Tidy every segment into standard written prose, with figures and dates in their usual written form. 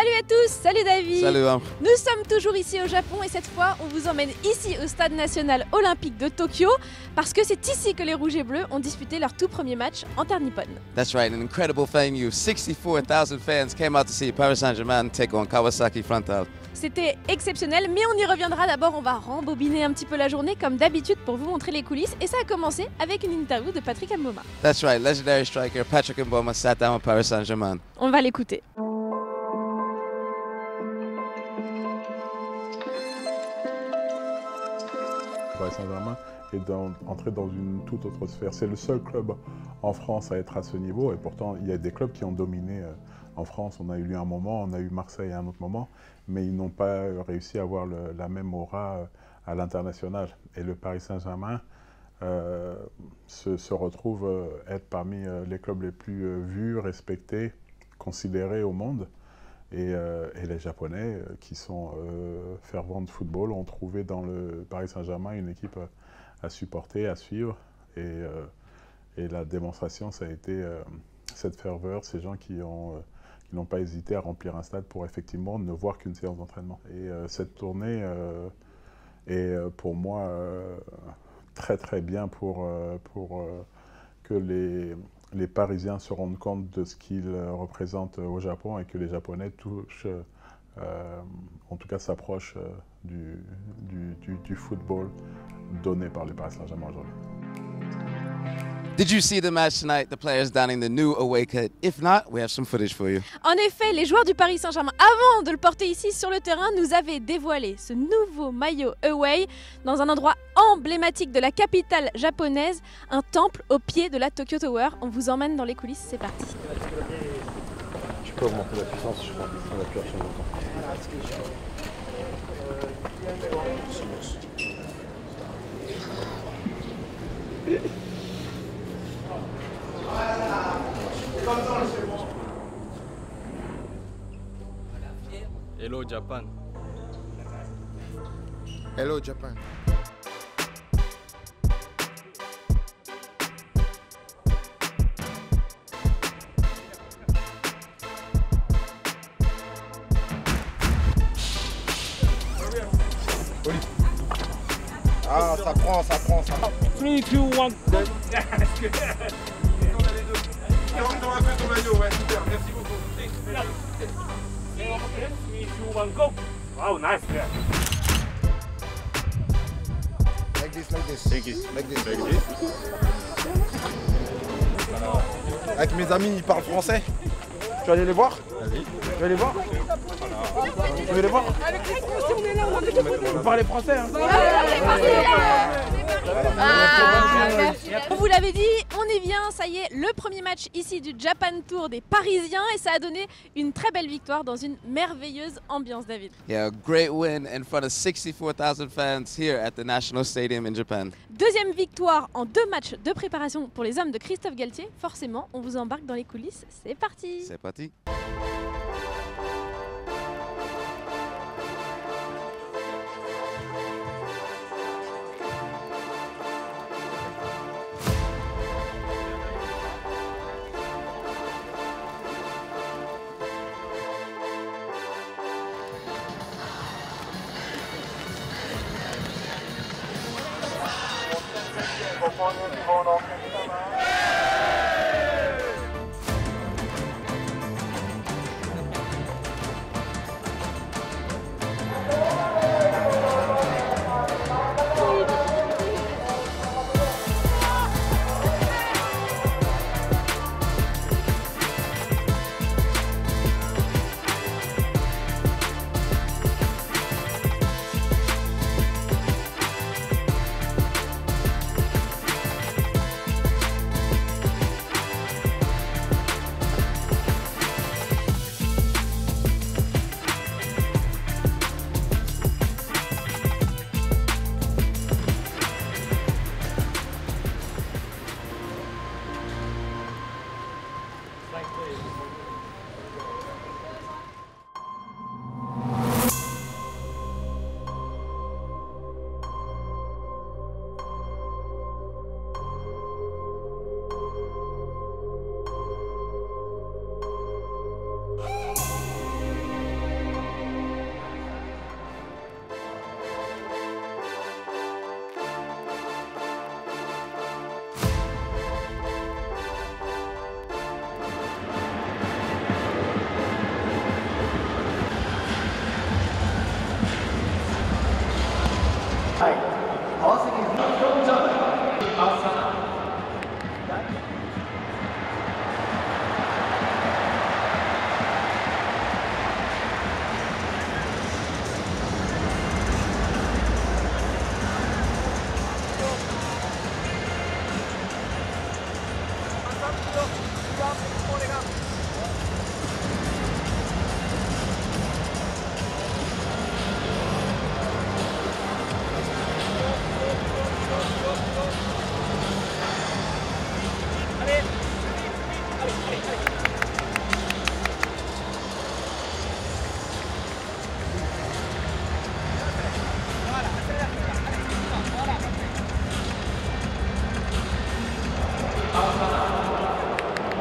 Salut à tous, salut David. Salut. Nous sommes toujours ici au Japon et cette fois on vous emmène ici au stade national olympique de Tokyo parce que c'est ici que les Rouges et Bleus ont disputé leur tout premier match en terre nippone. That's right, an incredible venue. 64,000 fans came out to see Paris Saint-Germain take on Kawasaki Frontale. C'était exceptionnel, mais on y reviendra. D'abord, on va rembobiner un petit peu la journée comme d'habitude pour vous montrer les coulisses. Et ça a commencé avec une interview de Patrick Mboma. That's right, legendary striker Patrick Mboma sat down with Paris Saint-Germain. On va l'écouter. Paris Saint-Germain est entré dans une toute autre sphère. C'est le seul club en France à être à ce niveau et pourtant il y a des clubs qui ont dominé en France. On a eu un moment, on a eu Marseille à un autre moment, mais ils n'ont pas réussi à avoir la même aura à l'international. Et le Paris Saint-Germain se retrouve être parmi les clubs les plus vus, respectés, considérés au monde. Et les Japonais, qui sont fervents de football, ont trouvé dans le Paris Saint-Germain une équipe à supporter, à suivre. Et la démonstration, ça a été cette ferveur, ces gens qui n'ont pas hésité à remplir un stade pour effectivement ne voir qu'une séance d'entraînement. Et cette tournée est pour moi très très bien pour que les Parisiens se rendent compte de ce qu'ils représentent au Japon et que les Japonais touchent, en tout cas s'approchent du football donné par les Paris Saint-Germain aujourd'hui. Did you see the match tonight? The players donning the new away kit. If not, we have some footage for you. En effet, les joueurs du Paris Saint-Germain, avant de le porter ici sur le terrain, nous avaient dévoilé ce nouveau maillot away dans un endroit emblématique de la capitale japonaise, un temple au pied de la Tokyo Tower. On vous emmène dans les coulisses, c'est parti. Tu peux augmenter la puissance, je crois. On appuie sur le bouton. Hello Japan. Hello Japan. Ah, ça prend. 3, 2, 1, go. On a fait ton maillot, ouais, super, merci beaucoup. 3, 2, 1, go. Wow, nice. Like this. Avec mes amis, ils parlent français. Tu vas aller les voir? Vas-y. Tu vas les voir? Tu veux les voir? Vous parlez français, hein? On vous l'avait dit, on y vient, ça y est, le premier match ici du Japan Tour des Parisiens et ça a donné une très belle victoire dans une merveilleuse ambiance, David. Yeah, a great win in front of 64,000 fans here at the National Stadium in Japan. Deuxième victoire en 2 matchs de préparation pour les hommes de Christophe Galtier. Forcément, on vous embarque dans les coulisses, c'est parti. C'est parti.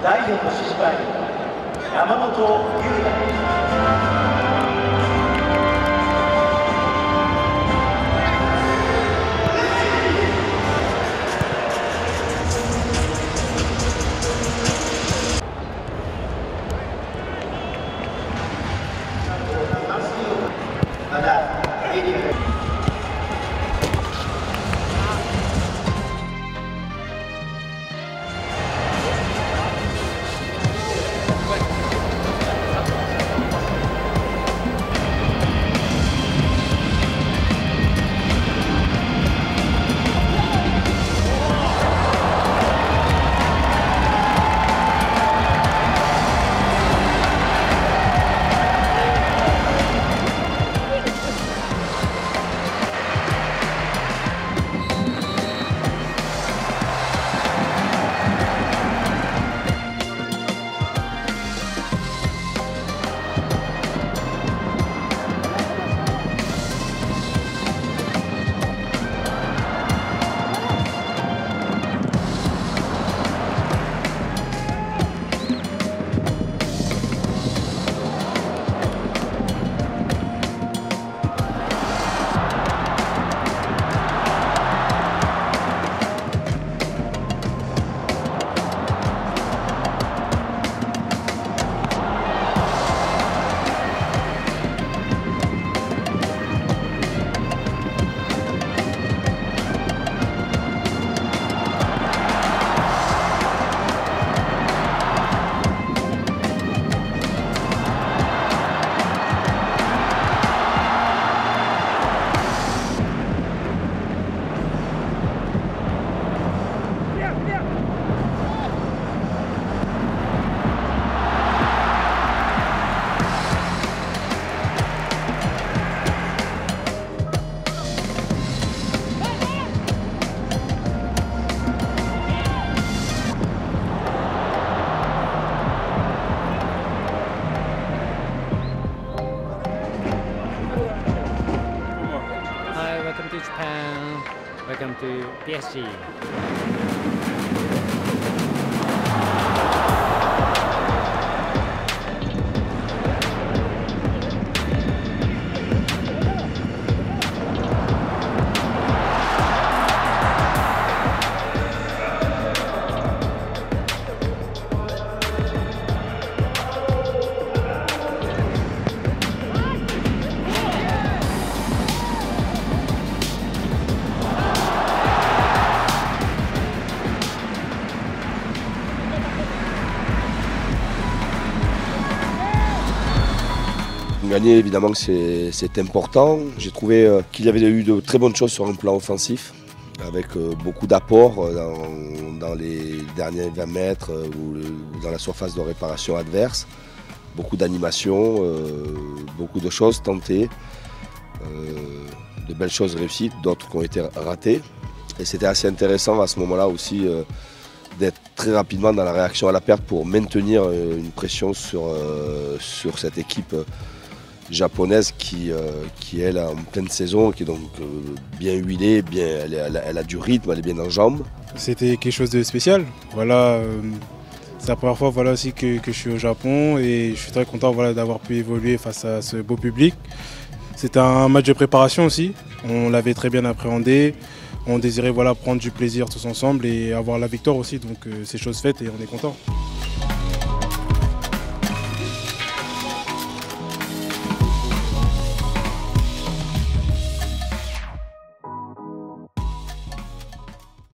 第4の失敗、山本優太。Welcome to Japan. Welcome to PSG. Gagner, évidemment, c'est important. J'ai trouvé qu'il y avait eu de très bonnes choses sur un plan offensif, avec beaucoup d'apports dans les derniers 20 mètres ou dans la surface de réparation adverse. Beaucoup d'animation, beaucoup de choses tentées, de belles choses réussies, d'autres qui ont été ratées. Et c'était assez intéressant à ce moment-là aussi d'être très rapidement dans la réaction à la perte pour maintenir une pression sur cette équipe japonaise qui elle est en pleine saison, qui est donc bien huilée, elle a du rythme, elle est bien en jambes. C'était quelque chose de spécial. Voilà, c'est la première fois aussi que je suis au Japon et je suis très content d'avoir pu évoluer face à ce beau public. C'était un match de préparation aussi, on l'avait très bien appréhendé. On désirait prendre du plaisir tous ensemble et avoir la victoire aussi, donc c'est chose faite et on est content.